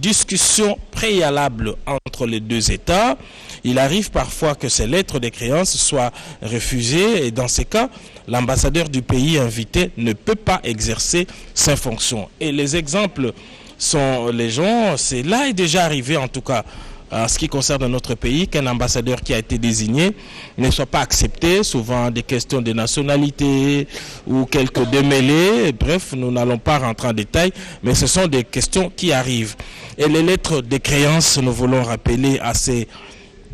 discussion préalable entre les deux États, il arrive parfois que ces lettres de créance soient refusées et dans ces cas, l'ambassadeur du pays invité ne peut pas exercer ses fonctions. Et les exemples sont légion, c'est là est déjà arrivé en tout cas en ce qui concerne notre pays, qu'un ambassadeur qui a été désigné ne soit pas accepté, souvent des questions de nationalité ou quelques démêlés, bref, nous n'allons pas rentrer en détail, mais ce sont des questions qui arrivent. Et les lettres de créance, nous voulons rappeler à ces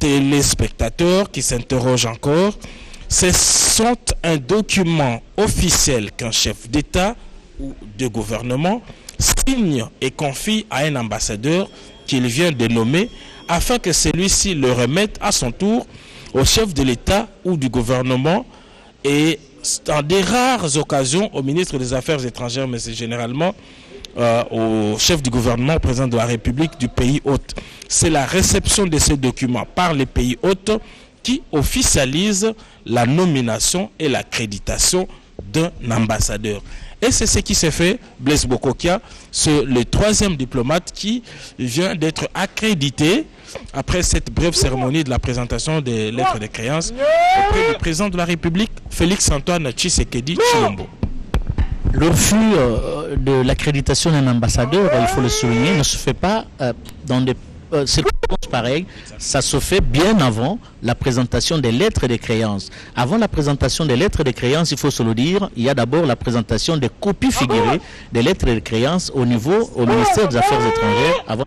téléspectateurs qui s'interrogent encore, ce sont un document officiel qu'un chef d'État ou de gouvernement signe et confie à un ambassadeur qu'il vient de nommer afin que celui-ci le remette à son tour au chef de l'État ou du gouvernement et dans des rares occasions au ministre des Affaires étrangères, mais c'est généralement au chef du gouvernement, au président de la République du pays hôte. C'est la réception de ces documents par les pays hôtes qui officialise la nomination et l'accréditation d'un ambassadeur. Et c'est ce qui s'est fait. Blaise Bokokia, c'est le troisième diplomate qui vient d'être accrédité après cette brève cérémonie de la présentation des lettres de créance auprès du président de la République, Félix-Antoine Tshisekedi Tshilombo. Le refus de l'accréditation d'un ambassadeur, il faut le souligner, ne se fait pas dans des circonstances pareilles. Ça se fait bien avant la présentation des lettres de créance. Avant la présentation des lettres de créance, il faut se le dire, il y a d'abord la présentation des copies figurées des lettres de créance au ministère des Affaires étrangères. Avant...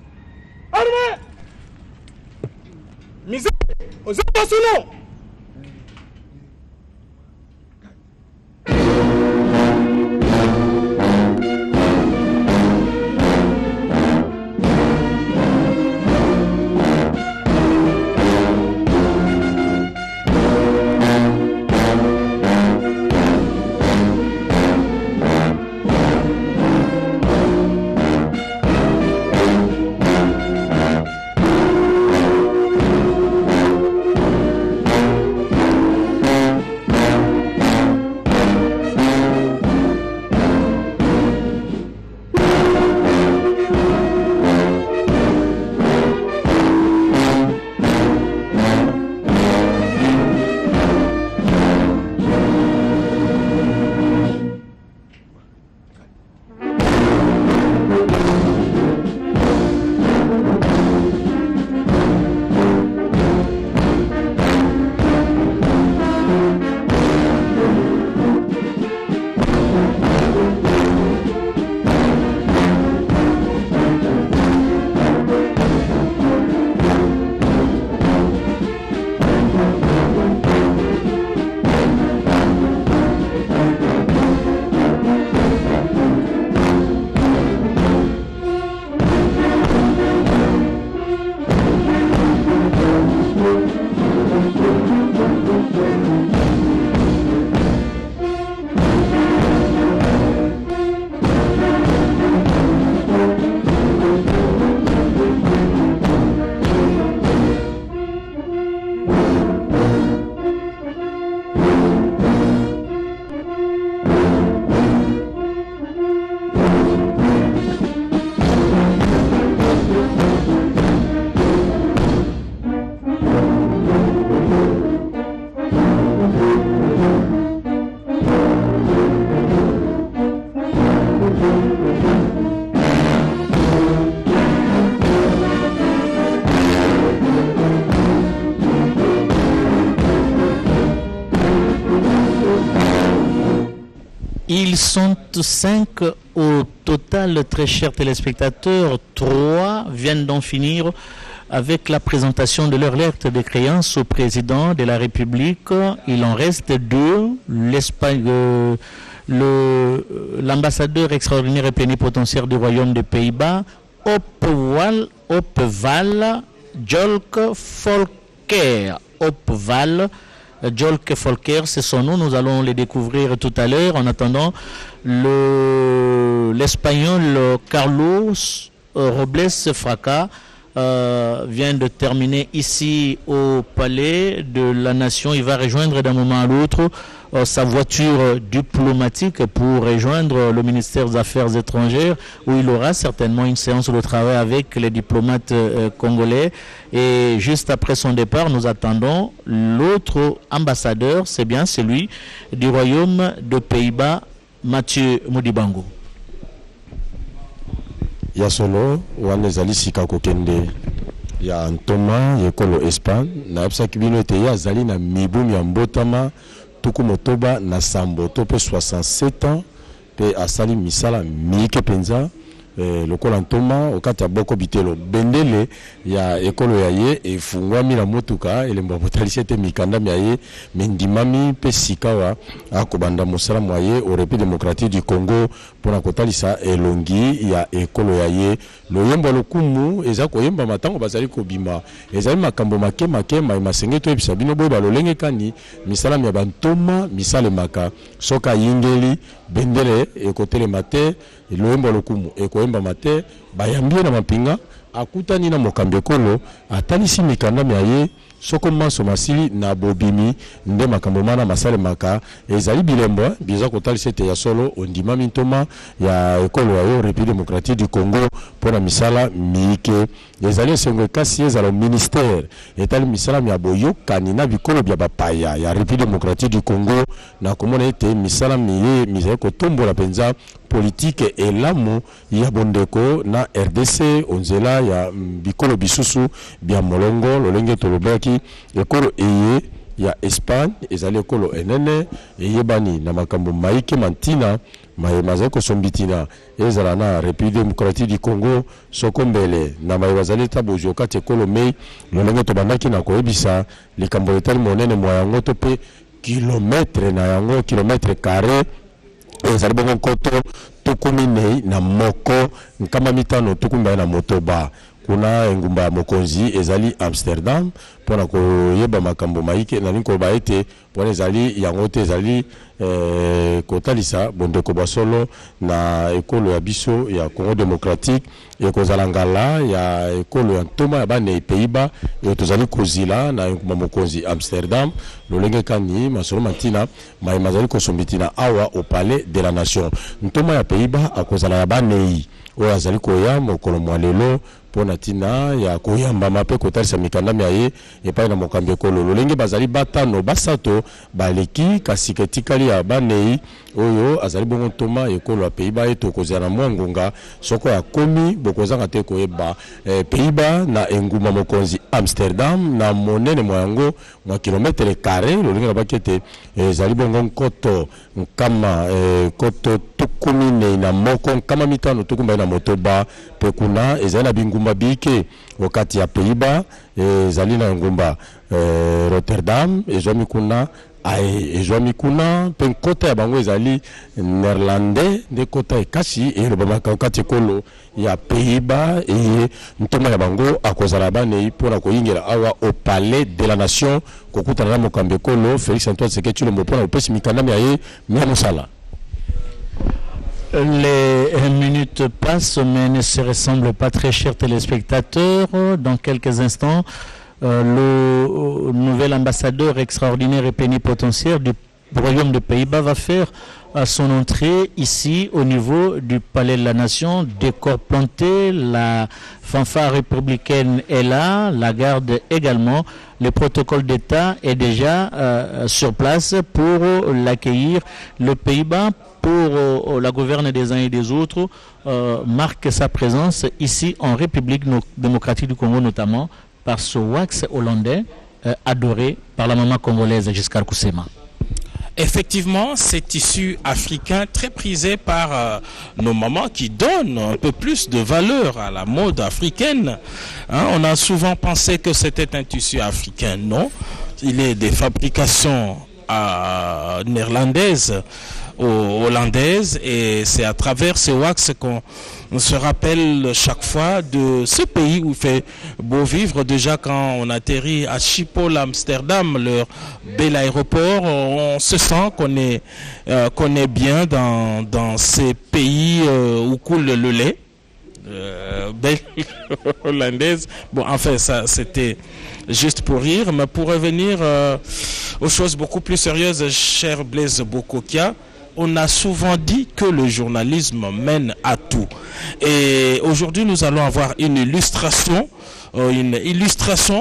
Ils sont 5 au total, très chers téléspectateurs. 3 viennent d'en finir avec la présentation de leur lettre de créance au président de la République. Il en reste 2. L'ambassadeur extraordinaire et plénipotentiaire du Royaume des Pays-Bas, Opval Jolk Volker. Opval Jolk Volker, c'est son nom, nous allons les découvrir tout à l'heure. En attendant, l'espagnol Carlos Robles Fraca vient de terminer ici au palais de la Nation. Il va rejoindre d'un moment à l'autre sa voiture diplomatique pour rejoindre le ministère des Affaires étrangères, où il aura certainement une séance de travail avec les diplomates congolais. Et juste après son départ, nous attendons l'autre ambassadeur, c'est bien celui du Royaume de Pays-Bas, Mathieu Modibango. Ya solo wana ezali sika kokende ya ntoma yekolo Espagne na yebisaki bino ete ye azali na mibu ya mbotama tuku motoba na sambo to pe 67 ans pe asali misala mike penza lokola ntoma okati ya boko bitelo bendele ya ekolo ya ye efungwami na motuka elemba botalisi ete mikanda ya ye mendimami pe sikawa akobanda mosala mwa ye au République démocratique du Congo pona kotalisa elongi ya ekolo ya ye loyembo lokumu eza koyemba matango bazali kobima ezali makambo make masenge to ebisa bino boye balolenge kani misala ya bantoma misale maka soka yingeli bendele ekotelema te loyembo lokumu ekoyemba mate bayambie na mapinga akutani na mokambi ekolo atalisi mikanda ya ye soko maso masili na bobimi nde makambo mana masale maka ezali bilembo biza kotalisa ete ya solo ondima mintoma ya ekolo ya yo République démocratique du Congo pona misala miike ezali esengo ekasi ezala ministère etali misala ya boyokani na bikolo bya bapaya ya République démocratique du Congo na komona ete misala miye mizali kotombola penza politique elamu ya bondeko na RDC onzela ya bikolo bisusu bya molongo lolenge tolobaki ekolo eye ya Espagne ezali ekolo enene eyebani na makambo maike mantina mazali kosombitina ezala na République démocratique du Congo sokombele na bazali tabojo kati ekolo mei lolenge tobandaki na koyebisa likambo etali monene mwa yango to pe kilometre na yango kilometre carré ezali bongo nkoto tukumine na moko nkama mitano tukumba na motoba kuna engumba ya mokonzi ezali Amsterdam pona koyeba makambo maike na ninko ba ete pona ezali yango te ezali kotalisa bondeko basolo na ekolo ya biso ya Congo démocratique ekozala ngala ya ekolo ya ntoma ya bane Pays-Bas tozali kozila na engumba mokonzi Amsterdam lolenge kani masolo matina mazali kosombitina awa au palais de la nation ntoma ya Pays-Bas akozala ya bane oyo azali koya mokolo mwa lelo pona tina ya koyamba mape kotalisa mikanda ya ye epai na mokambi ekolo lolenge bazali batano basato baleki kasi ketikali ya banei oyo azali bongo ntoma ekolo ya Pays-Bas eto kozala mwa ngonga soko ya komi bokozanga te koyeba Pays-Bas na enguma mokonzi Amsterdam na monene mwa yango mwa kilometre carré lolenge na bakete ezali bongo nkoto nkama koto tukumine na moko nkama mitano tukumba na motoba pe kuna ezali na bingumba bike wakati ya Pays-Bas ezali na ngumba Rotterdam ezwami kuna ezwami kuna pe nkota ya bango ezali néerlandais nde kota ekasi elobamaka wakati ekolo ya Pays-Bas ntoma ya bango akozala banei mpona koyingela awa au palais de la nation kokutana na mokambi ekolo Félix Antoine Tshisekedi Tshilombo mpona kopesa mikanda ya ye mia mosala. Les minutes passent, mais ne se ressemblent pas, très chers téléspectateurs. Dans quelques instants, le nouvel ambassadeur extraordinaire et plénipotentiaire du Royaume de Pays-Bas va faire son entrée ici au niveau du Palais de la Nation, décor planté, la fanfare républicaine est là, la garde également, le protocole d'État est déjà sur place pour l'accueillir. Le Pays-Bas, pour la gouverne des uns et des autres, marque sa présence ici en République démocratique du Congo, notamment par ce wax hollandais adoré par la maman congolaise Giscard Koussema. Effectivement, ces tissus africains très prisés par nos mamans qui donnent un peu plus de valeur à la mode africaine. On a souvent pensé que c'était un tissu africain. Non, il est des fabrications néerlandaises ou hollandaises et c'est à travers ces wax qu'on se rappelle chaque fois de ce pays où il fait beau vivre. Déjà quand on atterrit à Schiphol, Amsterdam, leur bel aéroport, on se sent qu'on est bien dans ces pays où coule le lait. Belle hollandaise. Bon, enfin, ça c'était juste pour rire, mais pour revenir aux choses beaucoup plus sérieuses, cher Blaise Bokokia. On a souvent dit que le journalisme mène à tout. Et aujourd'hui, nous allons avoir une illustration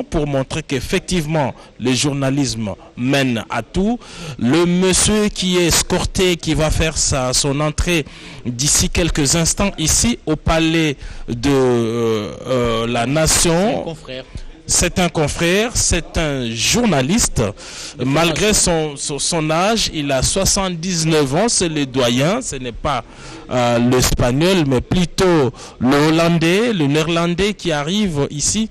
pour montrer qu'effectivement, le journalisme mène à tout. Le monsieur qui est escorté, qui va faire son entrée d'ici quelques instants ici au palais de la Nation. C'est un confrère, c'est un journaliste. Malgré son âge, il a 79 ans, c'est le doyen, ce n'est pas l'espagnol, mais plutôt le hollandais, le néerlandais qui arrive ici.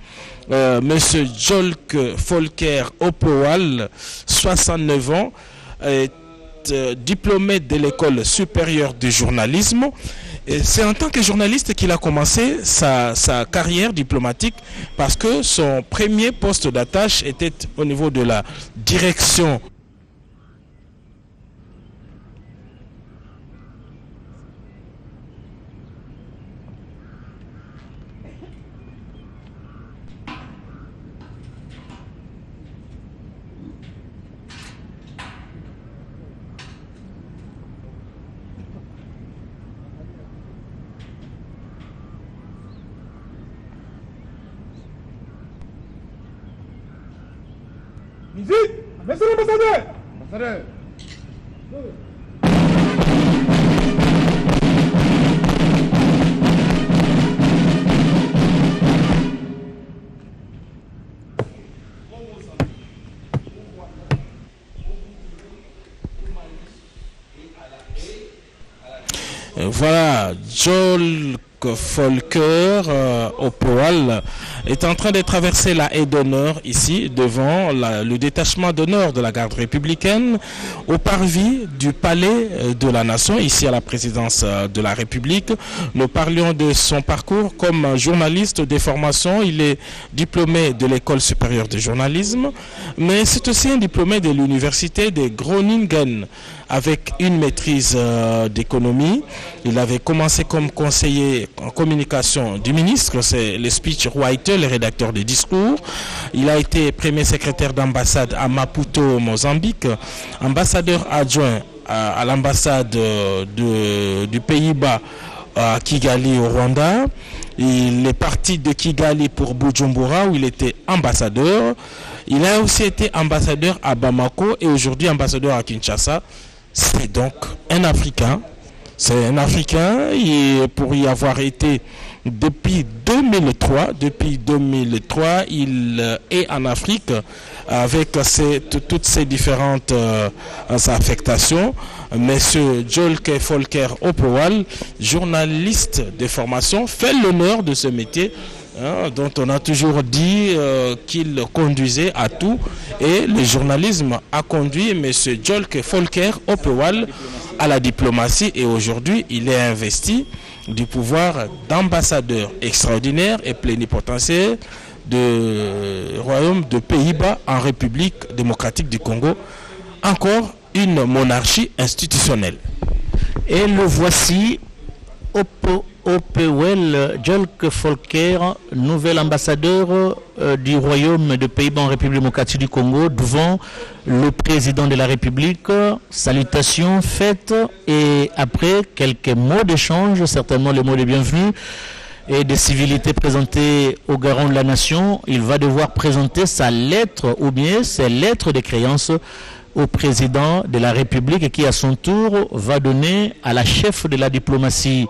Monsieur Jolk Volker Opowal, 69 ans, est diplômé de l'école supérieure du journalisme. Et c'est en tant que journaliste qu'il a commencé sa carrière diplomatique, parce que son premier poste d'attache était au niveau de la direction . Monsieur l'ambassadeur! Ambassadeur! Voilà, Jolk Volker Opowal est en train de traverser la haie d'honneur ici devant le détachement d'honneur de la garde républicaine au parvis du palais de la Nation, ici à la présidence de la République. Nous parlions de son parcours comme journaliste de formation. Il est diplômé de l'école supérieure de journalisme, mais c'est aussi un diplômé de l'université de Groningen avec une maîtrise d'économie. Il avait commencé comme conseiller en communication du ministre, c'est le speechwriter, le rédacteur des discours. Il a été premier secrétaire d'ambassade à Maputo, Mozambique, ambassadeur adjoint à l'ambassade du Pays-Bas à Kigali au Rwanda. Il est parti de Kigali pour Bujumbura où il était ambassadeur. Il a aussi été ambassadeur à Bamako et aujourd'hui ambassadeur à Kinshasa. C'est donc un Africain. C'est un Africain et pour y avoir été depuis 2003, il est en Afrique avec toutes ces différentes affectations. Monsieur Jolk Volker Opowal, journaliste de formation, fait l'honneur de ce métier dont on a toujours dit qu'il conduisait à tout, et le journalisme a conduit monsieur Jolk Volker Opowal à la diplomatie, et aujourd'hui il est investi du pouvoir d'ambassadeur extraordinaire et plénipotentiaire du Royaume de Pays-Bas en République démocratique du Congo, encore une monarchie institutionnelle. Et le voici, Opowal Jolk Volker, nouvel ambassadeur du Royaume de Pays-Bas en République démocratique du Congo, devant le président de la République. Salutations faites, et après quelques mots d'échange, certainement les mots de bienvenue et de civilité présentés au garant de la nation, il va devoir présenter sa lettre ou bien ses lettres de créance au président de la République, qui à son tour va donner à la chef de la diplomatie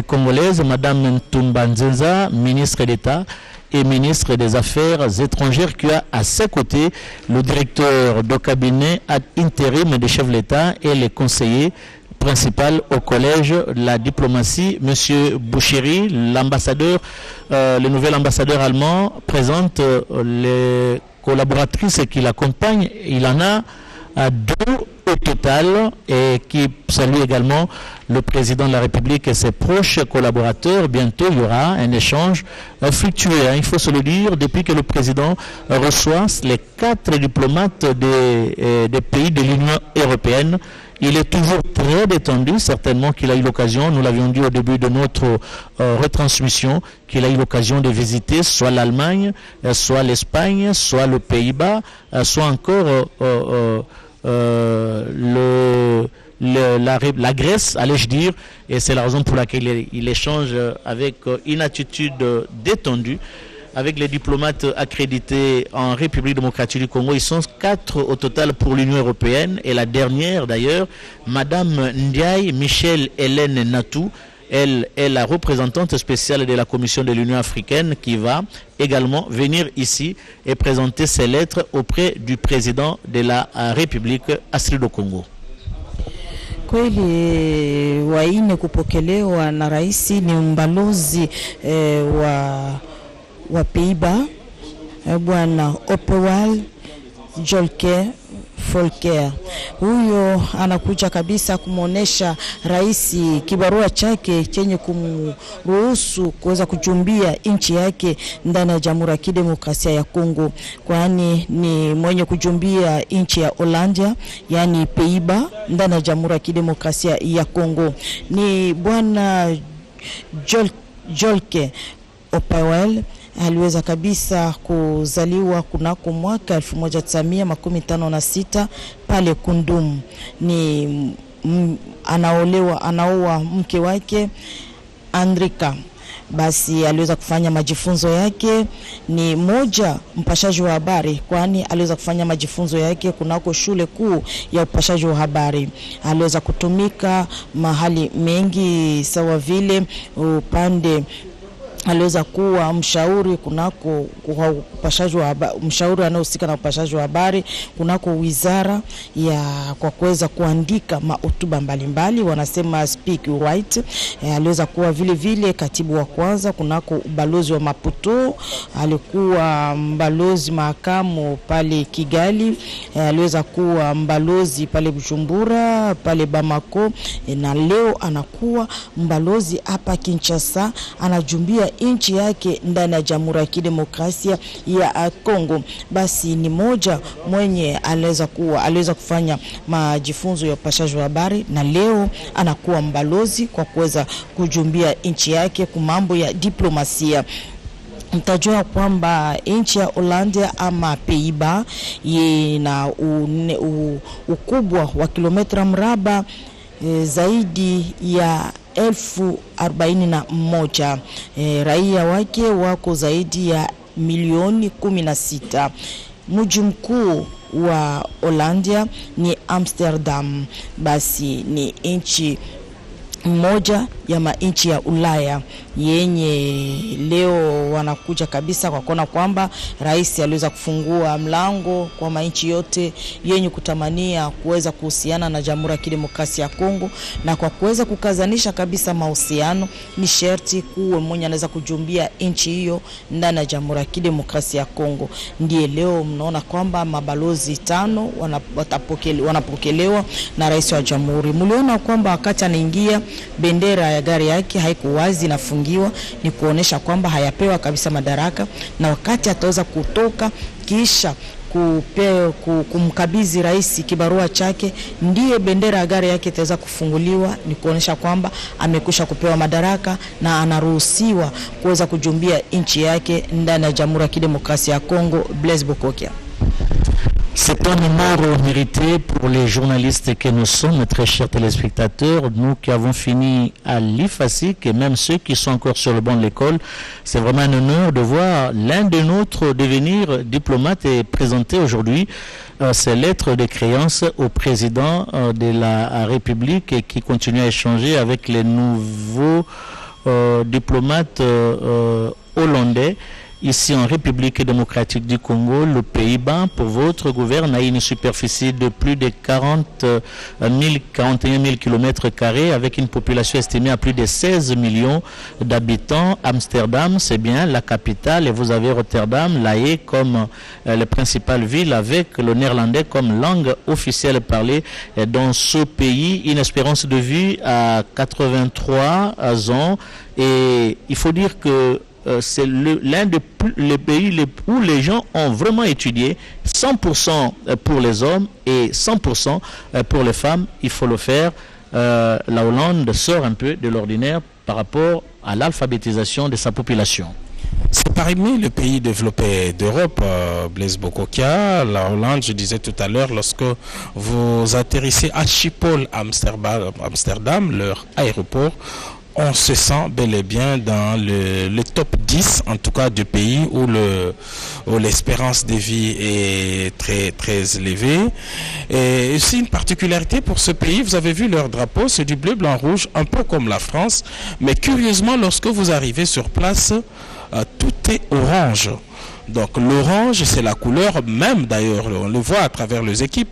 congolaise, Madame Ntumba Nzenza, ministre d'État et ministre des Affaires étrangères, qui a à ses côtés le directeur de cabinet ad intérim des chefs de l'État et les conseillers principal au collège de la diplomatie, Monsieur Boucheri, l'ambassadeur, le nouvel ambassadeur allemand, présente les collaboratrices qui l'accompagnent. Il en a deux au total, et qui salue également le président de la République et ses proches collaborateurs. Bientôt, il y aura un échange fructueux. Il faut se le dire, depuis que le président reçoit les 4 diplomates des pays de l'Union européenne, Il est toujours très détendu, certainement qu'il a eu l'occasion, nous l'avions dit au début de notre retransmission, qu'il a eu l'occasion de visiter soit l'Allemagne, soit l'Espagne, soit le Pays-Bas, soit encore la Grèce, allais-je dire, et c'est la raison pour laquelle il échange avec une attitude détendue avec les diplomates accrédités en République démocratique du Congo. Ils sont 4 au total pour l'Union européenne, et la dernière d'ailleurs, Madame Ndiaye Michel Hélène Natou, elle est la représentante spéciale de la Commission de l'Union africaine qui va également venir ici et présenter ses lettres auprès du président de la République Astrid do Congo. Kweli waine kupokelewa na raisi ni mbalozi wa Pays-Bas, bwana Opewal Jolke Volker. Huyo anakuja kabisa kumuonesha raisi kibarua chake chenye kumruhusu kuweza kuchumbia nchi yake ndani ya Jamhuri ya Kidemokrasia ya Kongo, kwani ni mwenye kuchumbia nchi ya Hollandia, yani Pays-Bas, ndani ya Jamhuri ya Kidemokrasia ya Kongo. Ni bwana Jolke Opewal aliweza kabisa kuzaliwa kunako mwaka 1956 pale Kundum. Ni anaoa mke wake Andrika. Basi aliweza kufanya majifunzo yake, ni moja mpashaji wa habari, kwani aliweza kufanya majifunzo yake kunako shule kuu ya upashaji wa habari. Aliweza kutumika mahali mengi sawa vile upande aliweza kuwa mshauri kunako upashaji wa habari, mshauri anayehusika na upashaji wa habari kunako wizara ya kwa kuweza kuandika mahotuba mbalimbali, wanasema speak right. Aliweza kuwa vile vile katibu wa kwanza kunako ubalozi wa Maputo, alikuwa mbalozi makamu pale Kigali, aliweza kuwa mbalozi pale Bujumbura, pale Bamako, na leo anakuwa mbalozi hapa Kinshasa, anajumbia nchi yake ndani ya Jamhuri ya Kidemokrasia ya Kongo. Basi ni moja mwenye aliweza kufanya majifunzo ya upashaji wa habari, na leo anakuwa mbalozi kwa kuweza kujumbia nchi yake kwa mambo ya diplomasia. Mtajua kwamba nchi ya Hollandia ama Pays-Bas ina ukubwa wa kilomita mraba zaidi ya 41,000. Raia wake wako zaidi ya milioni 16. Mji mkuu wa Hollandia ni Amsterdam. Basi ni nchi moja ya manchi ya Ulaya yenye leo wanakuja kabisa kwa kuona kwamba rais aliweza kufungua mlango kwa manchi yote yenye kutamania kuweza kuhusiana na Jamhuri ya Kidemokrasia ya Kongo, na kwa kuweza kukazanisha kabisa mahusiano ni sharti kuwe mmoja anaweza kujumbia nchi hiyo ndani ya Jamhuri ya Kidemokrasia ya Kongo. Ndiye leo mnaona kwamba mabalozi 5 wanapokelewa na rais wa jamhuri. Mliona kwamba wakati anaingia bendera ya gari yake haiko wazi, nafungiwa, ni kuonesha kwamba hayapewa kabisa madaraka, na wakati ataweza kutoka kisha kumkabidhi rais kibarua chake, ndiye bendera ya gari yake itaweza kufunguliwa, ni kuonesha kwamba amekwisha kupewa madaraka na anaruhusiwa kuweza kujumbia nchi yake ndani ya Jamhuri ya Kidemokrasia ya Kongo. Blaise Bokokia. C'est un honneur mérité pour les journalistes que nous sommes, très chers téléspectateurs, nous qui avons fini à l'IFASIC et même ceux qui sont encore sur le banc de l'école. C'est vraiment un honneur de voir l'un de nôtres devenir diplomate et présenter aujourd'hui ses lettres de créance au président de la République et qui continue à échanger avec les nouveaux diplomates hollandais. Ici en République démocratique du Congo, le Pays-Bas, pour votre gouverne, a une superficie de plus de 41 000 km² avec une population estimée à plus de 16 millions d'habitants. Amsterdam, c'est bien la capitale, et vous avez Rotterdam, La Haye comme les principales villes avec le néerlandais comme langue officielle parlée dans ce pays. Une espérance de vie à 83 ans, et il faut dire que c'est l'un des pays où les gens ont vraiment étudié 100% pour les hommes et 100% pour les femmes. Il faut le faire. La Hollande sort un peu de l'ordinaire par rapport à l'alphabétisation de sa population. C'est parmi les pays développés d'Europe, Blaise Bokokia, la Hollande, je disais tout à l'heure, lorsque vous atterrissez à Schiphol, Amsterdam, leur aéroport, on se sent bel et bien dans le top 10, en tout cas, du pays où l'espérance de vie est très, très élevée. Et aussi une particularité pour ce pays, vous avez vu leur drapeau, c'est du bleu, blanc, rouge, un peu comme la France. Mais curieusement, lorsque vous arrivez sur place, tout est orange. Donc l'orange, c'est la couleur même d'ailleurs, on le voit à travers les équipes.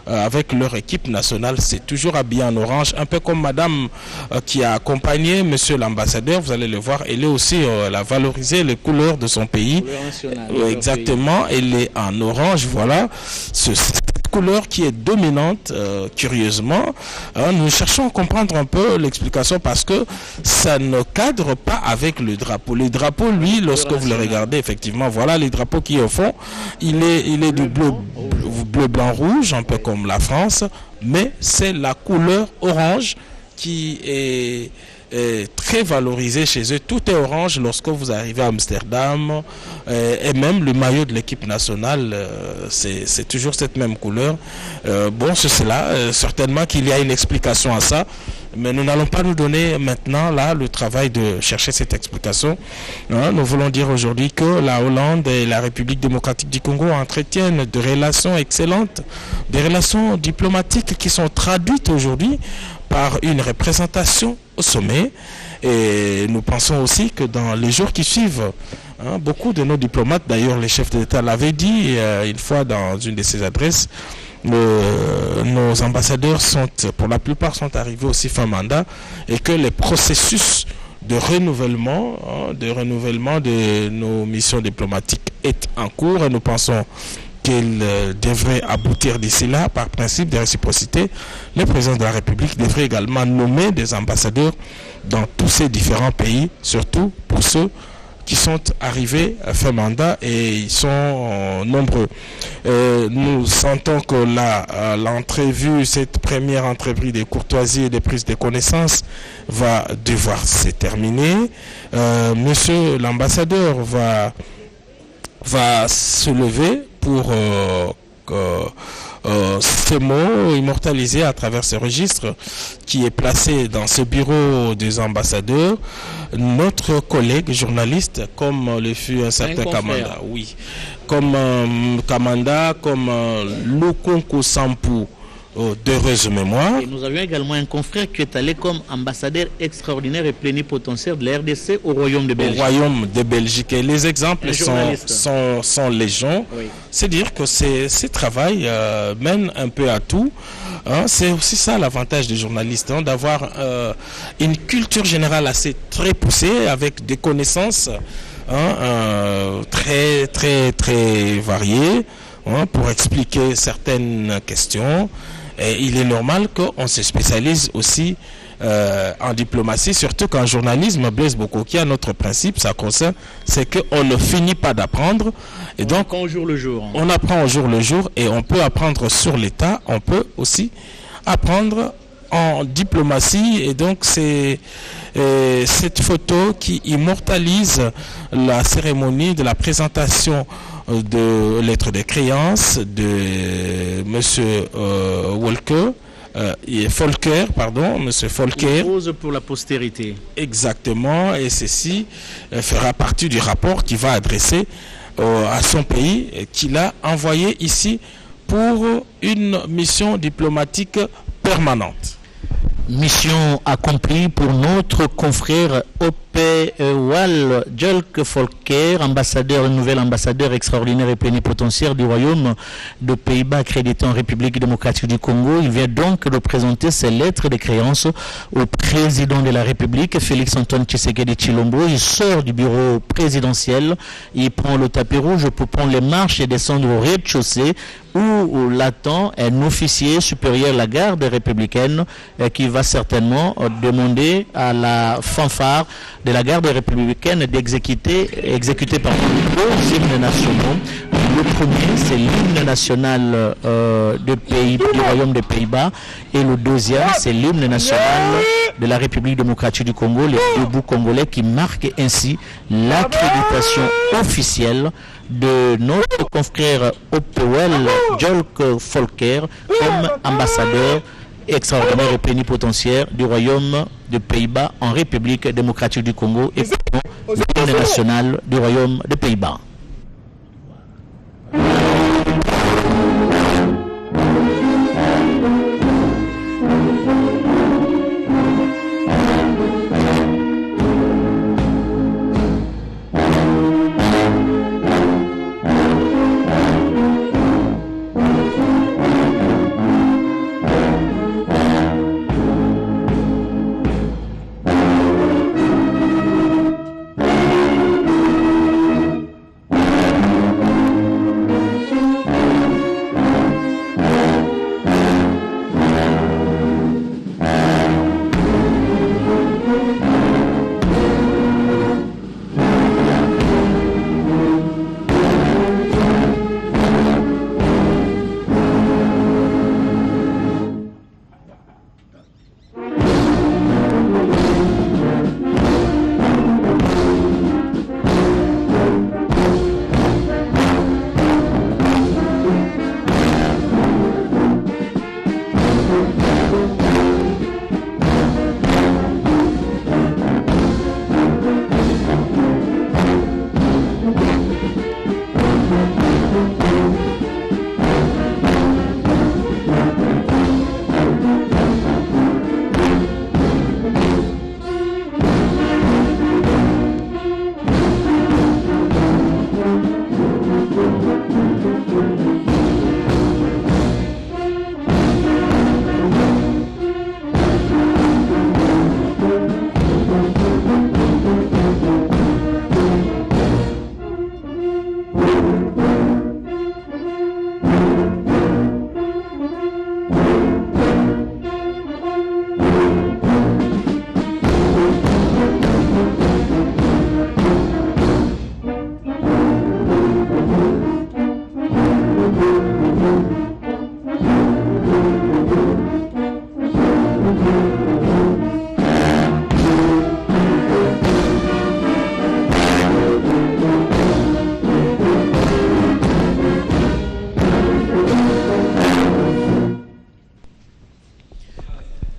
Avec leur équipe nationale, c'est toujours habillé en orange, un peu comme madame qui a accompagné monsieur l'ambassadeur, vous allez le voir, elle est aussi, elle a valorisé les couleurs de son pays. Exactement, elle est en orange, voilà. Cette couleur qui est dominante, curieusement. Nous cherchons à comprendre un peu l'explication parce que ça ne cadre pas avec le drapeau. Le drapeau, lui, lorsque vous le regardez, effectivement, voilà, les drapeaux qui est au fond, il est du bleu, blanc, rouge, un peu comme la France, mais c'est la couleur orange qui est très valorisée chez eux. Tout est orange lorsque vous arrivez à Amsterdam, et même le maillot de l'équipe nationale, c'est toujours cette même couleur. Bon, c'est cela, certainement qu'il y a une explication à ça, mais nous n'allons pas nous donner maintenant là le travail de chercher cette explication. Nous voulons dire aujourd'hui que la Hollande et la République démocratique du Congo entretiennent de relations excellentes, des relations diplomatiques qui sont traduites aujourd'hui par une représentation au sommet. Et nous pensons aussi que dans les jours qui suivent, beaucoup de nos diplomates, d'ailleurs les chefs d'État l'avaient dit une fois dans une de ses adresses, nos ambassadeurs pour la plupart sont arrivés aussi fin mandat, et que les processus de renouvellement de nos missions diplomatiques est en cours, et nous pensons qu'elle devrait aboutir d'ici là par principe de réciprocité. Le président de la République devrait également nommer des ambassadeurs dans tous ces différents pays, surtout pour ceux qui sont arrivés à fin mandat, et ils sont nombreux. Nous sentons que l'entrevue, cette première entrevue de courtoisie et de prise de connaissance va devoir se terminer. Monsieur l'ambassadeur va se lever pour ces mots immortalisés à travers ce registre qui est placé dans ce bureau des ambassadeurs. Notre collègue journaliste, comme le fut un certain Kamanda, oui, comme Kamanda, comme Lukonko Sampou, d'heureuse mémoire. Et nous avions également un confrère qui est allé comme ambassadeur extraordinaire et plénipotentiaire de la RDC au Royaume de Belgique. Au Royaume de Belgique. Et les exemples sont légion. Oui. C'est dire que ces travail mènent un peu à tout. C'est aussi ça l'avantage des journalistes, d'avoir une culture générale assez très poussée, avec des connaissances très, très, très variées, pour expliquer certaines questions. Et il est normal qu'on se spécialise aussi en diplomatie, surtout qu'en journalisme, Blaise Bokokia, notre principe, ça concerne, c'est qu'on ne finit pas d'apprendre. Et donc, on apprend au jour le jour. On apprend au jour le jour, et on peut apprendre sur l'État, on peut aussi apprendre en diplomatie. Et donc, c'est cette photo qui immortalise la cérémonie de la présentation de lettres de créance de monsieur monsieur Volcker. Pose pour la postérité. Exactement, et ceci fera partie du rapport qu'il va adresser à son pays, qu'il a envoyé ici pour une mission diplomatique permanente. Mission accomplie pour notre confrère Opewal Jolk Volcker, nouvel ambassadeur extraordinaire et plénipotentiaire du Royaume de Pays-Bas accrédité en République démocratique du Congo. Il vient donc de présenter ses lettres de créance au président de la République, Félix-Antoine Tshisekedi Tshilombo. Il sort du bureau présidentiel, il prend le tapis rouge pour prendre les marches et descendre au rez-de-chaussée où l'attend un officier supérieur de la garde républicaine qui va certainement demander à la fanfare de la garde républicaine d'exécuter deux hymnes nationaux. Le premier, c'est l'hymne national du Royaume des Pays-Bas, et le deuxième, c'est l'hymne national de la République démocratique du Congo, les debout congolais, qui marquent ainsi l'accréditation officielle de notre confrère Opewel Jolk Volker comme ambassadeur extraordinaire et plénipotentiaire du Royaume des Pays-Bas en République démocratique du Congo et l'hymne national du Royaume des Pays-Bas.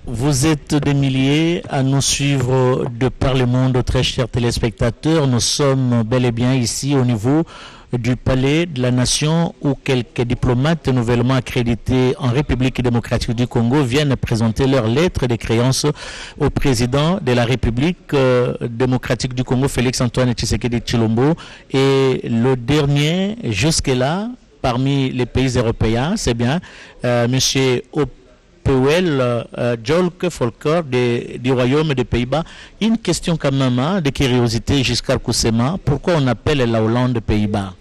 Vous êtes des milliers à nous suivre de par le monde, très chers téléspectateurs. Nous sommes bel et bien ici au niveau du Palais de la Nation, où quelques diplomates nouvellement accrédités en République démocratique du Congo viennent présenter leur lettre de créance au président de la République démocratique du Congo, Félix-Antoine Tshisekedi Tshilombo. Et le dernier, jusque-là, parmi les pays européens, c'est bien monsieur Opewel Jolk Volker du Royaume des Pays-Bas. Une question quand même de curiosité jusqu'à Koussema. Pourquoi on appelle la Hollande Pays-Bas?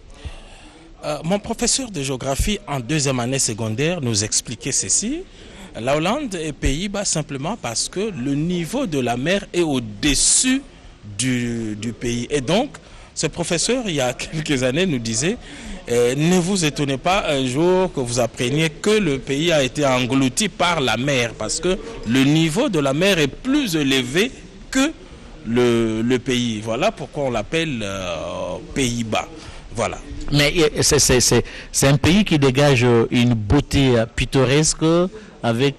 Mon professeur de géographie en deuxième année secondaire nous expliquait ceci. La Hollande est Pays-Bas simplement parce que le niveau de la mer est au-dessus du pays. Et donc, ce professeur, il y a quelques années, nous disait ne vous étonnez pas un jour que vous appreniez que le pays a été englouti par la mer, parce que le niveau de la mer est plus élevé que le pays. Voilà pourquoi on l'appelle Pays-Bas. Voilà. Mais c'est un pays qui dégage une beauté pittoresque avec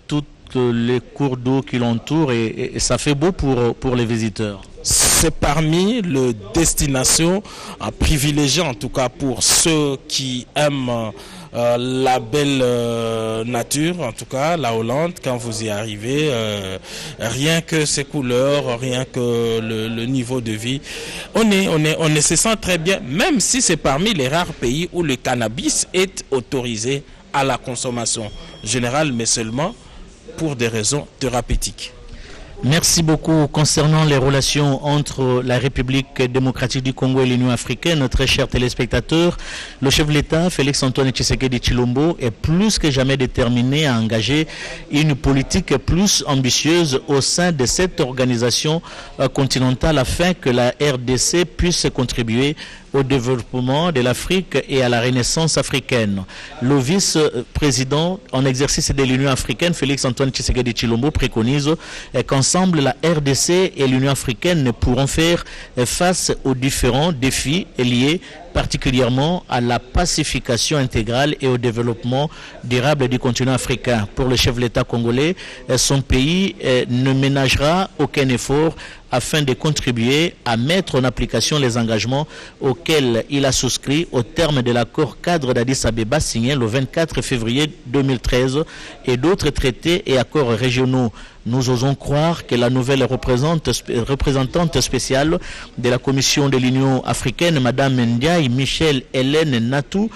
toutes les cours d'eau qui l'entourent et ça fait beau pour les visiteurs. C'est parmi les destinations privilégiées, en tout cas pour ceux qui aiment la belle nature, en tout cas la Hollande. Quand vous y arrivez, rien que ses couleurs, rien que le niveau de vie, on se sent très bien, même si c'est parmi les rares pays où le cannabis est autorisé à la consommation générale, mais seulement pour des raisons thérapeutiques. Merci beaucoup. Concernant les relations entre la République démocratique du Congo et l'Union africaine, très chers téléspectateurs, le chef de l'État, Félix-Antoine Tshisekedi Tshilombo, est plus que jamais déterminé à engager une politique plus ambitieuse au sein de cette organisation continentale afin que la RDC puisse contribuer au développement de l'Afrique et à la renaissance africaine. Le vice-président en exercice de l'Union africaine, Félix-Antoine Tshisekedi Tshilombo, préconise qu'ensemble la RDC et l'Union africaine pourront faire face aux différents défis liés particulièrement à la pacification intégrale et au développement durable du continent africain. Pour le chef de l'État congolais, son pays ne ménagera aucun effort afin de contribuer à mettre en application les engagements auxquels il a souscrit au terme de l'accord cadre d'Addis Abeba signé le 24 février 2013 et d'autres traités et accords régionaux. Nous osons croire que la nouvelle représentante spéciale de la Commission de l'Union africaine, Mme Ndiaye Michel Hélène Natou,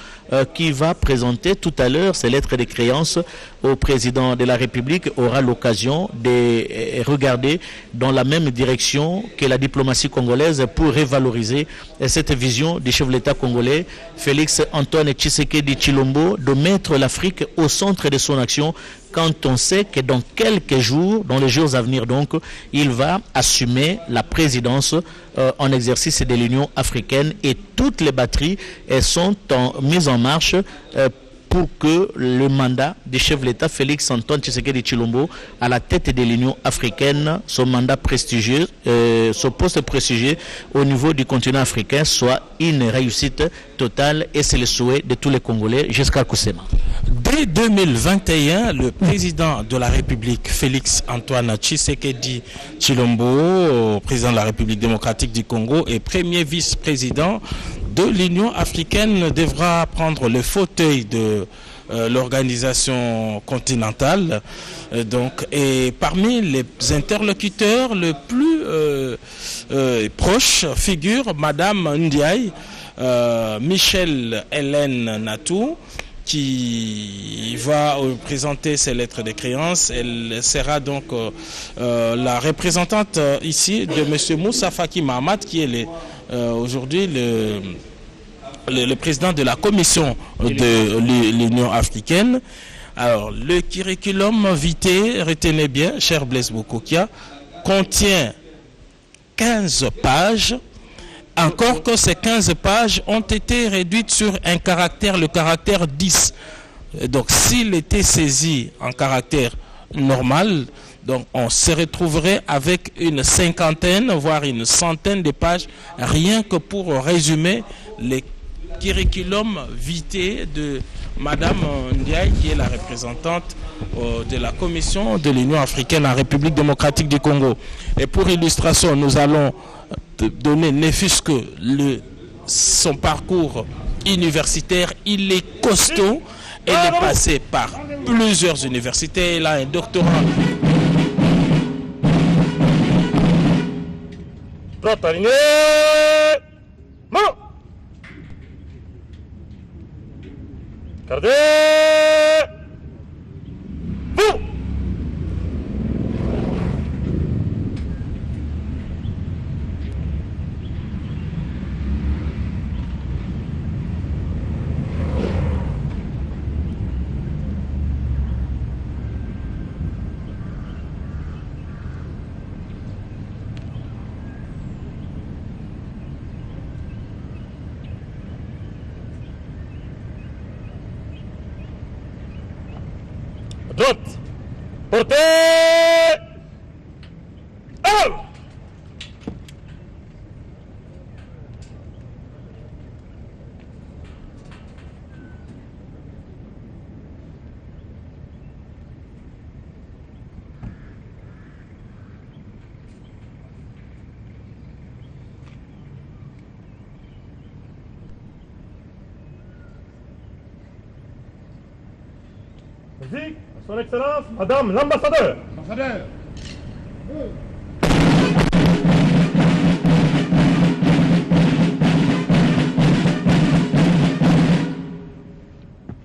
qui va présenter tout à l'heure ses lettres de créance au président de la République, aura l'occasion de regarder dans la même direction que la diplomatie congolaise pour revaloriser cette vision du chef de l'État congolais, Félix-Antoine Tshisekedi Tshilombo, de mettre l'Afrique au centre de son action quand on sait que dans quelques jours, dans les jours à venir donc, il va assumer la présidence en exercice de l'Union africaine et toutes les batteries sont mises en marche pour que le mandat du chef de l'État Félix-Antoine Tshisekedi Tshilombo à la tête de l'Union africaine, son mandat prestigieux, son poste prestigieux au niveau du continent africain soit une réussite totale et c'est le souhait de tous les Congolais jusqu'à Kusema. Dès 2021, le président de la République, Félix-Antoine Tshisekedi Tshilombo, président de la République démocratique du Congo et premier vice-président de l'Union africaine, devra prendre le fauteuil de l'organisation continentale. Et parmi les interlocuteurs les plus proches figure Madame Ndiaye Michel Hélène Natou, qui va présenter ses lettres de créance. Elle sera donc la représentante ici de M. Moussa Faki Mahamat, qui est aujourd'hui le président de la commission de l'Union africaine. Alors, le curriculum vitae, retenez bien, cher Blaise Bokokia, contient 15 pages. Encore que ces 15 pages ont été réduites sur un caractère, le caractère 10. Donc s'il était saisi en caractère normal, donc on se retrouverait avec une cinquantaine, voire une centaine de pages, rien que pour résumer les curriculum vitae de Madame Ndiaye, qui est la représentante de la Commission de l'Union africaine en République démocratique du Congo. Et pour illustration, nous allons donner ne fût-ce que son parcours universitaire. Il est costaud, il est passé par plusieurs universités, il a un doctorat. Droite, portez, avant. Musique, Son Excellence, Madame l'Ambassadeur. Ambassadeur.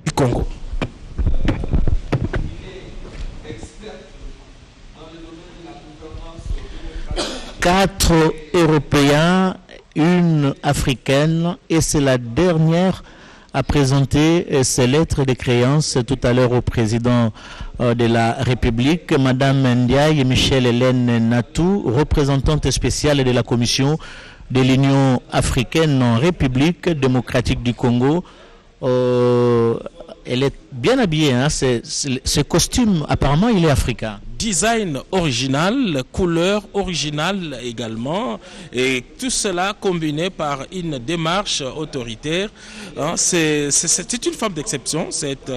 Du Congo. Expert dans le domaine de la gouvernance 4 Européens, une africaine, et c'est la dernière à présenter ses lettres de créance tout à l'heure au président de la République, Madame Ndiaye Michel Hélène Natou, représentante spéciale de la Commission de l'Union africaine en République démocratique du Congo. Elle est bien habillée, hein? Ce costume, apparemment, il est africain. Design original, couleur originale également, et tout cela combiné par une démarche autoritaire. Hein, c'est une femme d'exception, cette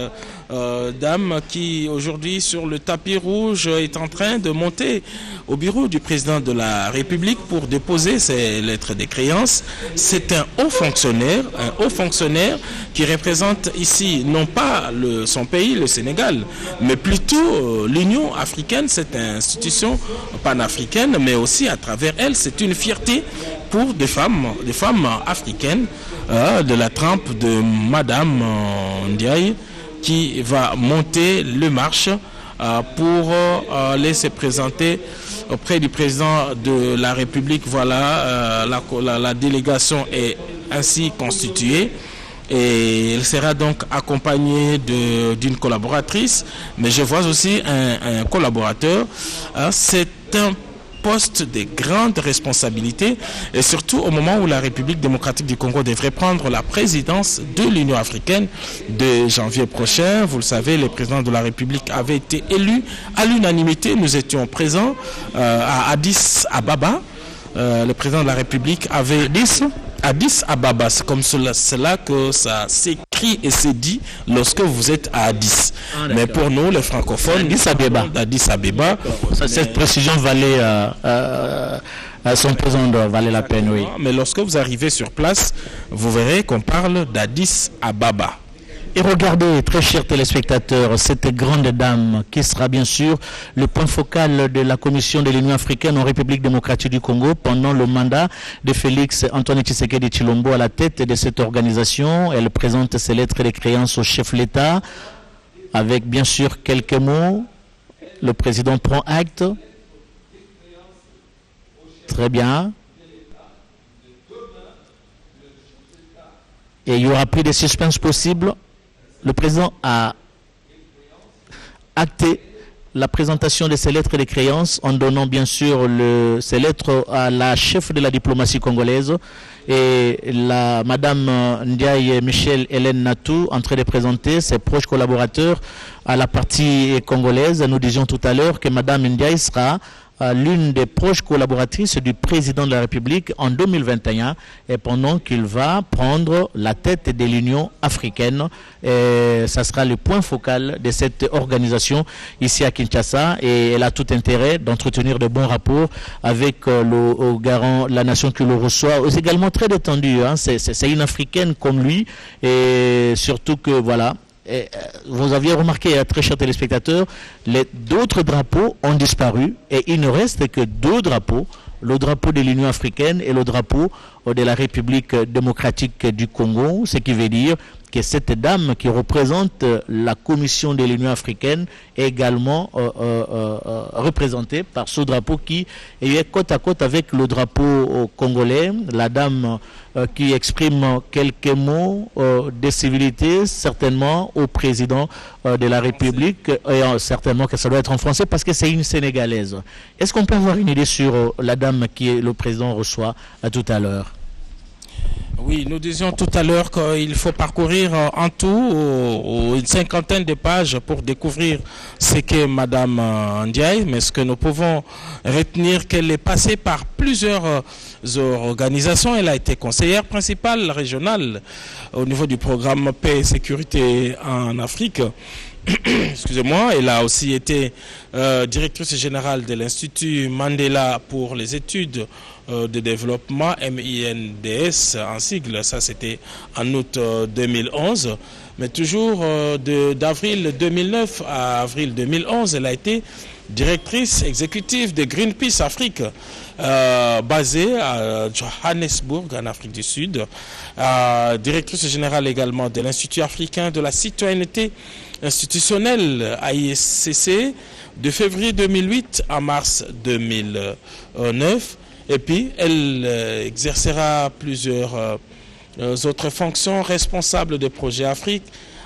dame qui aujourd'hui sur le tapis rouge est en train de monter au bureau du président de la République pour déposer ses lettres de créance. C'est un haut fonctionnaire qui représente ici non pas son pays, le Sénégal, mais plutôt l'Union africaine. Cette institution panafricaine, mais aussi à travers elle, c'est une fierté pour des femmes africaines de la trempe de Madame Ndiaye qui va monter le marche pour aller se présenter auprès du président de la République. Voilà, la délégation est ainsi constituée. Et elle sera donc accompagnée d'une collaboratrice, mais je vois aussi un collaborateur. C'est un poste de grande responsabilité, et surtout au moment où la République démocratique du Congo devrait prendre la présidence de l'Union africaine de janvier prochain. Vous le savez, le président de la République avait été élu à l'unanimité. Nous étions présents à Addis Ababa. Le président de la République avait Addis Ababa, c'est comme cela que ça s'écrit et se dit lorsque vous êtes à Addis. Mais pour nous, les francophones, Addis Abeba. Cette précision valait son présent valait la peine, oui. Mais lorsque vous arrivez sur place, vous verrez qu'on parle d'Addis Ababa. Et regardez, très chers téléspectateurs, cette grande dame qui sera bien sûr le point focal de la Commission de l'Union africaine en République démocratique du Congo pendant le mandat de Félix Antoine Tshisekedi Tshilombo à la tête de cette organisation. Elle présente ses lettres de créance au chef de l'État avec bien sûr quelques mots. Le président prend acte. Très bien. Et il y aura plus de suspense possible. Le président a acté la présentation de ces lettres de créance en donnant bien sûr ces lettres à la chef de la diplomatie congolaise et la Madame Ndiaye Michel Hélène Natou en train de présenter ses proches collaborateurs à la partie congolaise. Nous disions tout à l'heure que Madame Ndiaye sera l'une des proches collaboratrices du président de la République en 2021 et pendant qu'il va prendre la tête de l'Union africaine. Et ça sera le point focal de cette organisation ici à Kinshasa et elle a tout intérêt d'entretenir de bons rapports avec le garant, la nation qui le reçoit. C'est également très détendu, hein. C'est une africaine comme lui et surtout que voilà. Et vous aviez remarqué, très chers téléspectateurs, d'autres drapeaux ont disparu et il ne reste que 2 drapeaux, le drapeau de l'Union africaine et le drapeau de la République démocratique du Congo, ce qui veut dire que cette dame qui représente la Commission de l'Union africaine est également représentée par ce drapeau qui est côte à côte avec le drapeau congolais. La dame qui exprime quelques mots de civilité, certainement au président de la République, et certainement que ça doit être en français parce que c'est une Sénégalaise. Est-ce qu'on peut avoir une idée sur la dame qui le président reçoit tout à l'heure? Oui, nous disions tout à l'heure qu'il faut parcourir en tout une 50aine de pages pour découvrir ce qu'est Madame Ndiaye, mais ce que nous pouvons retenir qu'elle est passée par plusieurs organisations. Elle a été conseillère principale régionale au niveau du programme Paix et Sécurité en Afrique. Excusez-moi, elle a aussi été directrice générale de l'Institut Mandela pour les études de développement, MINDS en sigle, ça c'était en août 2011, mais toujours d'avril 2009 à avril 2011, elle a été directrice exécutive de Greenpeace Afrique, basée à Johannesburg en Afrique du Sud, directrice générale également de l'Institut africain de la citoyenneté institutionnelle, AISCC, de février 2008 à mars 2009. Et puis, elle exercera plusieurs autres fonctions, responsable des projets Afrique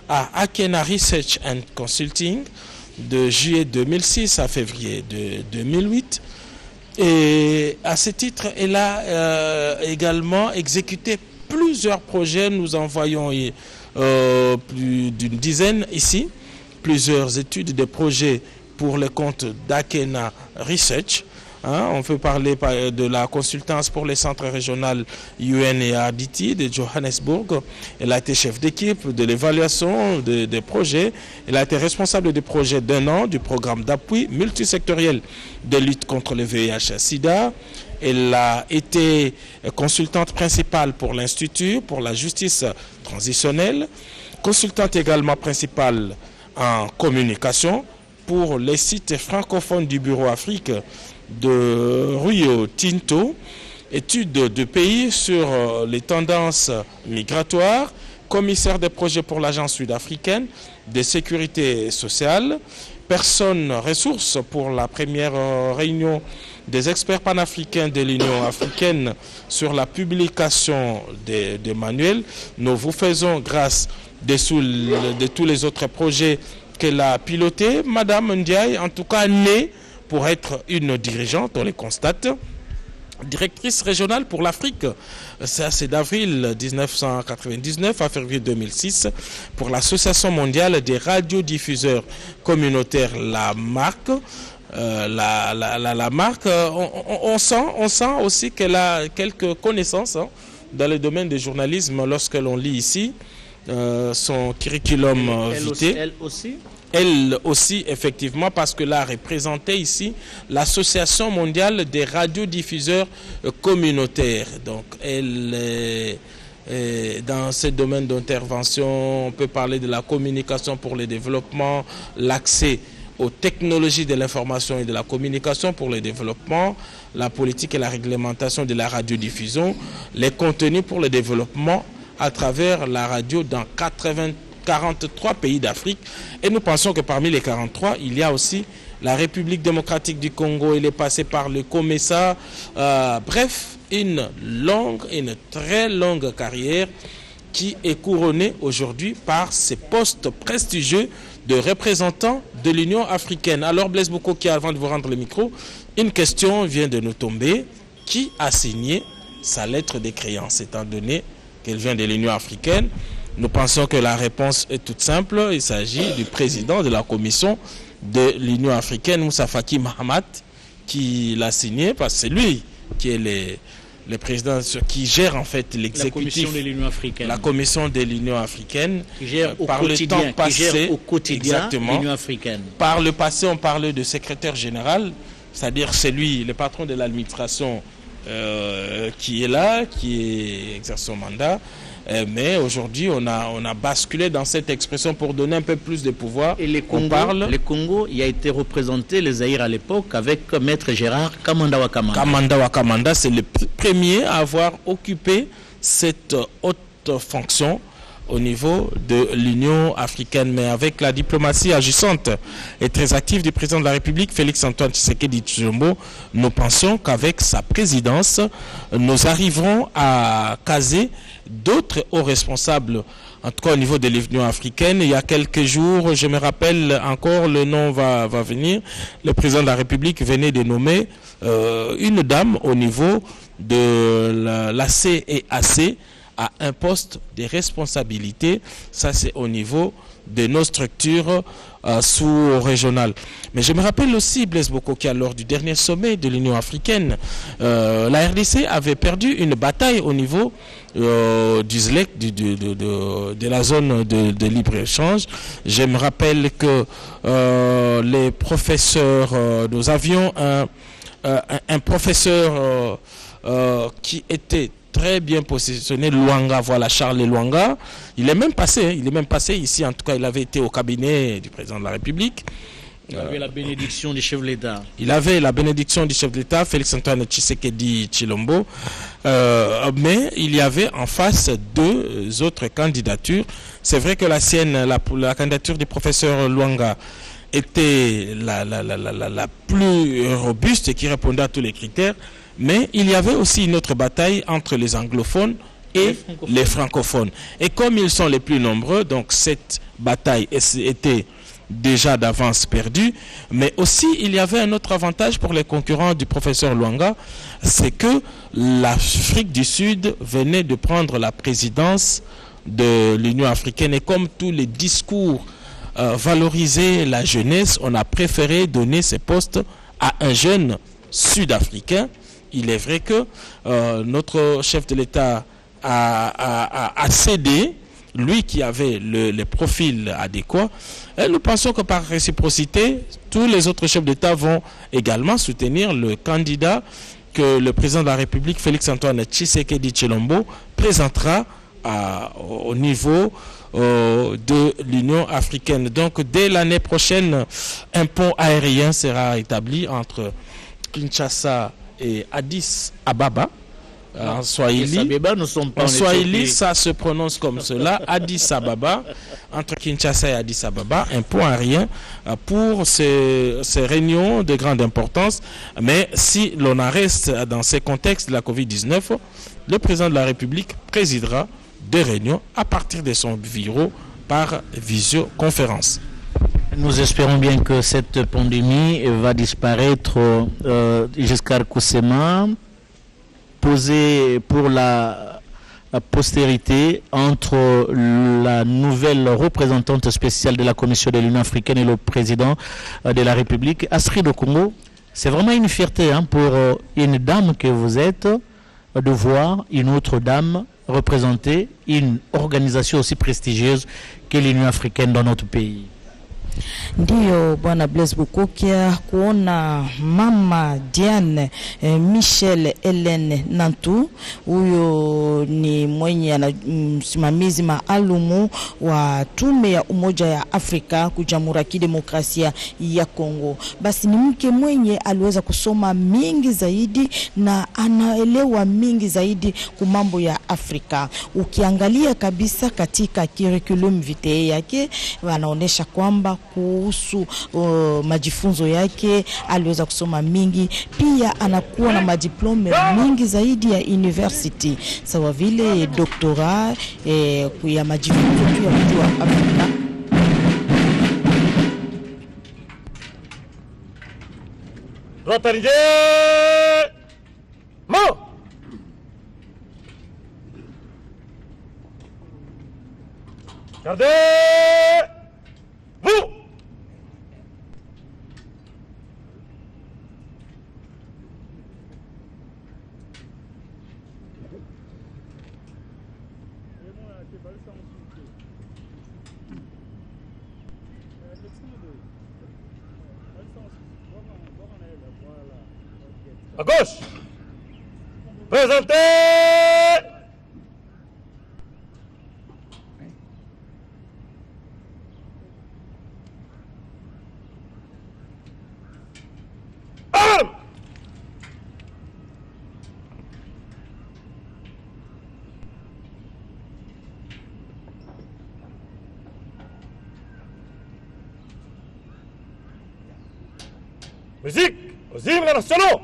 à Akena Research and Consulting de juillet 2006 à février 2008. Et à ce titre, elle a également exécuté plusieurs projets. Nous en voyons plus d'une dizaine ici. Plusieurs études de projets pour le compte d'Akena Research. On peut parler de la consultance pour les centres régionaux UN et ADT de Johannesburg. Elle a été chef d'équipe de l'évaluation des projets. Elle a été responsable des projets d'1 an du programme d'appui multisectoriel de lutte contre le VIH-Sida. Elle a été consultante principale pour l'Institut pour la justice transitionnelle, consultante également principale en communication pour les sites francophones du Bureau Afrique de Rio Tinto, études de pays sur les tendances migratoires, commissaire des projets pour l'Agence sud-africaine de sécurité sociale, personne ressource pour la première réunion des experts panafricains de l'Union africaine sur la publication des manuels. Nous vous faisons grâce de tous les autres projets qu'elle a pilotés. Madame Ndiaye, en tout cas, née pour être une dirigeante, on les constate. Directrice régionale pour l'Afrique, c'est d'avril 1999 à février 2006 pour l'Association mondiale des radiodiffuseurs communautaires, la marque. La marque, on sent aussi qu'elle a quelques connaissances dans le domaine du journalisme lorsque l'on lit ici son curriculum vitae. Elle aussi, effectivement, parce que là, représentait ici l'Association mondiale des radiodiffuseurs communautaires. Donc, elle dans ce domaine d'intervention, on peut parler de la communication pour le développement, l'accès aux technologies de l'information et de la communication pour le développement, la politique et la réglementation de la radiodiffusion, les contenus pour le développement à travers la radio dans 43 pays d'Afrique. Et nous pensons que parmi les 43, il y a aussi la République démocratique du Congo. Il est passé par le COMESA. Bref, une très longue carrière qui est couronnée aujourd'hui par ces postes prestigieux de représentants de l'Union africaine. Alors Blaise Bokokia, avant de vous rendre le micro, une question vient de nous tomber. Qui a signé sa lettre de créance, étant donné qu'elle vient de l'Union africaine? Nous pensons que la réponse est toute simple. Il s'agit du président de la commission de l'Union africaine, Moussa Faki Mahamat, qui l'a signé, parce que c'est lui qui est le président qui gère en fait l'exécutif. La commission de l'Union africaine. La commission de l'Union africaine. Qui gère au quotidien l'Union africaine. Par le passé, on parlait de secrétaire général, c'est-à-dire c'est lui, le patron de l'administration qui est là, qui exerce son mandat. Mais aujourd'hui, on a basculé dans cette expression pour donner un peu plus de pouvoir. Et le Congo, il a été représenté, les Zaïre à l'époque, avec Maître Gérard Kamanda Wakamanda. Kamanda Wakamanda, c'est le premier à avoir occupé cette haute fonction au niveau de l'Union africaine, mais avec la diplomatie agissante et très active du président de la République, Félix-Antoine Tshisekedi Tshilombo, nous pensons qu'avec sa présidence, nous arriverons à caser d'autres hauts responsables, en tout cas au niveau de l'Union africaine. Il y a quelques jours, je me rappelle encore, le nom va venir, le président de la République venait de nommer une dame au niveau de la CEAC à un poste de responsabilité. Ça, c'est au niveau de nos structures sous-régionales. Mais je me rappelle aussi, Blaise Bokokia, lors du dernier sommet de l'Union africaine, la RDC avait perdu une bataille au niveau du ZLEC, de la zone de libre-échange. Je me rappelle que les professeurs, nous avions un professeur qui était très bien positionné, Luanga, voilà, Charles Luanga. Il est même passé ici, en tout cas, il avait été au cabinet du président de la République. Il avait la bénédiction du chef de l'État. Il avait la bénédiction du chef de l'État, Félix-Antoine Tshisekedi Tshilombo. Mais il y avait en face deux autres candidatures. C'est vrai que la sienne, la candidature du professeur Luanga, était la plus robuste et qui répondait à tous les critères. Mais il y avait aussi une autre bataille entre les anglophones et les francophones. Et comme ils sont les plus nombreux, donc cette bataille était déjà d'avance perdue. Mais aussi, il y avait un autre avantage pour les concurrents du professeur Luanga, c'est que l'Afrique du Sud venait de prendre la présidence de l'Union africaine. Et comme tous les discours valorisaient la jeunesse, on a préféré donner ces postes à un jeune sud-africain. Il est vrai que notre chef de l'État a cédé, lui qui avait les profils adéquats. Et nous pensons que par réciprocité, tous les autres chefs d'État vont également soutenir le candidat que le président de la République, Félix-Antoine Tshisekedi Tshilombo, présentera au niveau de l'Union africaine. Donc dès l'année prochaine, un pont aérien sera établi entre Kinshasa et Addis Ababa. En Swahili, ça se prononce comme cela, Addis Ababa, entre Kinshasa et Addis Ababa, un point aérien pour ces réunions de grande importance. Mais si l'on reste dans ces contextes de la Covid-19, le président de la République présidera des réunions à partir de son bureau par visioconférence. Nous espérons bien que cette pandémie va disparaître jusqu'à Kusema, posée pour la postérité entre la nouvelle représentante spéciale de la Commission de l'Union africaine et le président de la République. Astrid Okongo, c'est vraiment une fierté pour une dame que vous êtes de voir une autre dame représenter une organisation aussi prestigieuse que l'Union africaine dans notre pays. Ndiyo bwana Blaise Bukokia, kuona mama Diane Michel Hélène Nantu, huyo ni mwenye msimamizi maalumu wa tume ya Umoja ya Afrika ku Jamhuri ya Kidemokrasia ya Kongo. Basi ni mke mwenye aliweza kusoma mingi zaidi na anaelewa mingi zaidi ku mambo ya Afrika. Ukiangalia kabisa katika curriculum vitae yake wanaonesha kwamba kuhusu majifunzo yake aliweza kusoma mingi, pia anakuwa na madiplome mingi zaidi ya university sawa vile doktora ya majifunzo ya kujua Afrika. Rotarije Mo Gardez vous. À gauche. Présentez. Arme. Musique aux hymnes nationaux.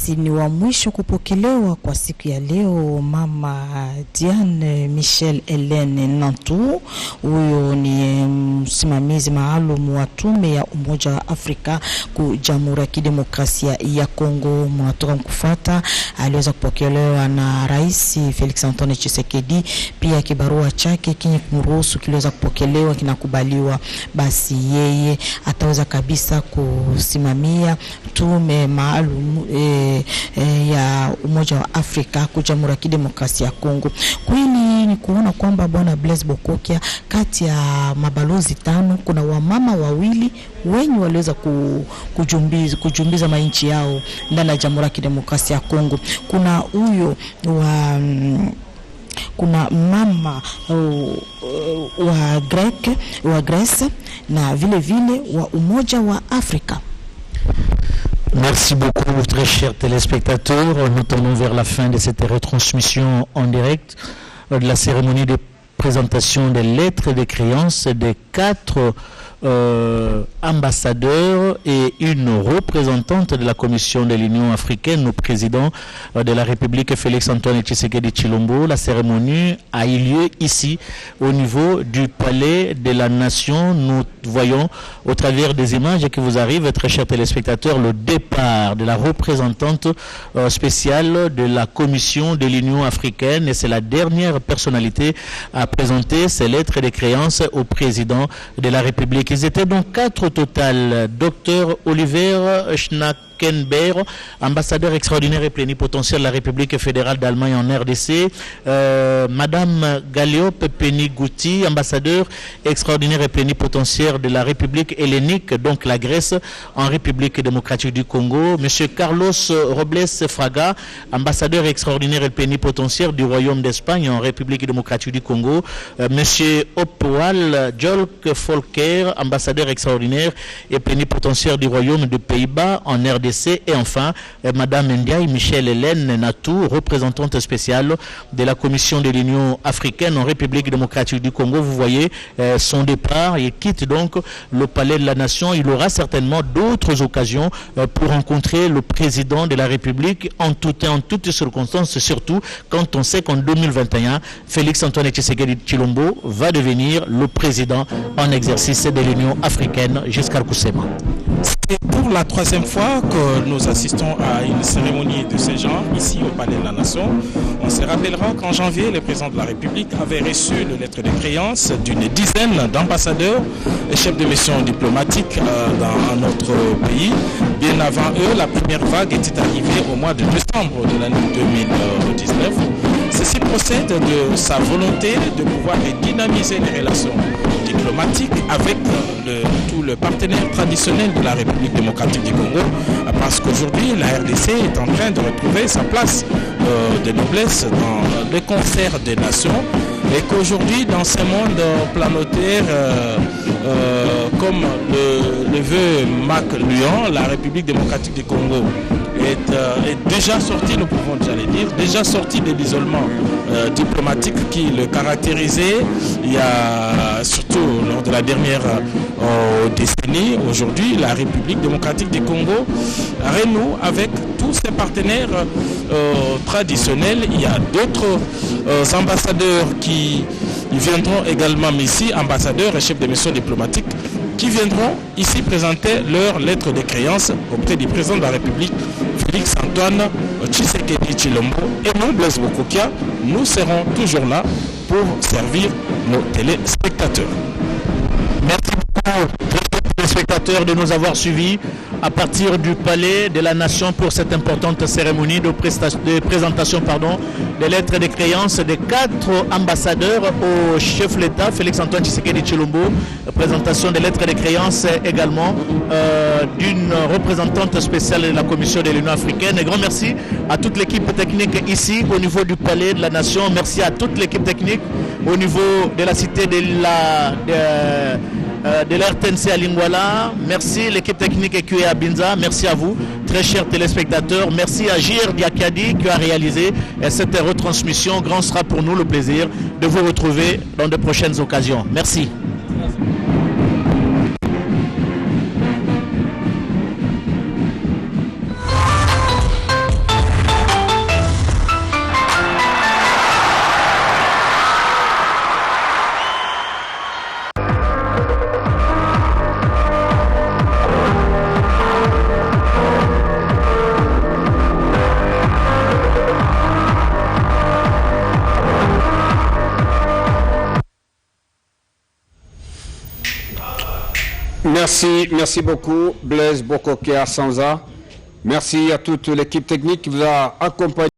basi ni wa mwisho kupokelewa kwa siku ya leo mama Diane Michel Helene Nantu. Huyo ni msimamizi maalum wa tume ya Umoja wa Afrika ku Jamhuri ya Kidemokrasia ya Kongo. Mnatoka kufuata aliweza kupokelewa na Rais Felix Antoine Tshisekedi, pia kibarua chake kinye kumruhusu kiliweza kupokelewa kinakubaliwa, basi yeye ataweza kabisa kusimamia tume maalum ya Umoja wa Afrika ku Jamhuri ya Kidemokrasia ya Kongo. Kweli ni kuona kwamba bwana Blaise Bokokia kati ya mabalozi 5 kuna wamama wawili wenye waliweza kujumbiza mainchi yao ndani ya Jamhuri ya Kidemokrasia ya Kongo. Kuna huyo kuna mama wa Grèce na vile wa Umoja wa Afrika. Merci beaucoup, très chers téléspectateurs. Nous tournons vers la fin de cette retransmission en direct de la cérémonie de présentation des lettres de créance des 4 ambassadeurs et une représentante de la Commission de l'Union africaine au président de la République Félix Antoine Tshisekedi Tshilombo. La cérémonie a eu lieu ici au niveau du Palais de la Nation. Nous voyons au travers des images qui vous arrivent, très chers téléspectateurs, le départ de la représentante spéciale de la Commission de l'Union africaine, et c'est la dernière personnalité à présenter ces lettres de créance au président de la République. Ils étaient donc 4 au total. Dr Oliver Schnackenberg, ambassadeur extraordinaire et plénipotentiaire de la République fédérale d'Allemagne en RDC. Madame Galliope Penigouti, ambassadeur extraordinaire et plénipotentiaire de la République hellénique, donc la Grèce, en République démocratique du Congo. Monsieur Carlos Robles Fraga, ambassadeur extraordinaire et plénipotentiaire du Royaume d'Espagne en République démocratique du Congo. Monsieur Opwal Jolk Volker, ambassadeur extraordinaire et plénipotentiaire du Royaume des Pays-Bas en RDC. Et enfin, Madame Ndiaye Michel Helene Natou, représentante spéciale de la Commission de l'Union africaine en République démocratique du Congo. Vous voyez son départ. Il quitte donc le Palais de la Nation. Il aura certainement d'autres occasions pour rencontrer le président de la République en toutes circonstances, surtout quand on sait qu'en 2021, Félix Antoine Tshisekedi Tshilombo va devenir le président en exercice de l'Union africaine jusqu'à Kusema. C'est pour la 3e fois que nous assistons à une cérémonie de ce genre ici au Palais de la Nation. On se rappellera qu'en janvier, le président de la République avait reçu les lettres de créance d'une dizaine d'ambassadeurs et chefs de mission diplomatiques dans notre pays. Bien avant eux, la première vague était arrivée au mois de décembre de l'année 2019. Ceci procède de sa volonté de pouvoir dynamiser les relations diplomatiques avec tous les partenaires traditionnels de la République démocratique du Congo, parce qu'aujourd'hui la RDC est en train de retrouver sa place de noblesse dans le concert des nations, et qu'aujourd'hui dans ce monde planétaire, comme le veut Mac Luan, la République démocratique du Congo est déjà sorti, nous pouvons déjà sorti de l'isolement diplomatique qui le caractérisait il y a, surtout lors de la dernière décennie. Aujourd'hui, la République démocratique du Congo renoue avec tous ses partenaires traditionnels. Il y a d'autres ambassadeurs qui viendront également ici, ambassadeurs et chefs de mission diplomatique, qui viendront ici présenter leurs lettres de créance auprès du président de la République, Félix Antoine Tshisekedi Tshilombo. Et nous, Blaise Bokokia, nous serons toujours là pour servir nos téléspectateurs. Merci beaucoup, téléspectateurs, de nous avoir suivis à partir du Palais de la Nation pour cette importante cérémonie de présentation des lettres de créance des 4 ambassadeurs au chef de l'État, Félix Antoine Tshisekedi Tshilombo. Présentation des lettres de créance également d'une représentante spéciale de la Commission de l'Union africaine. Et grand merci à toute l'équipe technique ici au niveau du Palais de la Nation. Merci à toute l'équipe technique au niveau de la cité de l'RTNC à Lingwala. Merci l'équipe technique EQE à Binza. Merci à vous, très chers téléspectateurs. Merci à Jir Diakadi qui a réalisé cette retransmission. Grand sera pour nous le plaisir de vous retrouver dans de prochaines occasions. Merci. Merci beaucoup Blaise Bokokia Sanza. Merci à toute l'équipe technique qui vous a accompagné.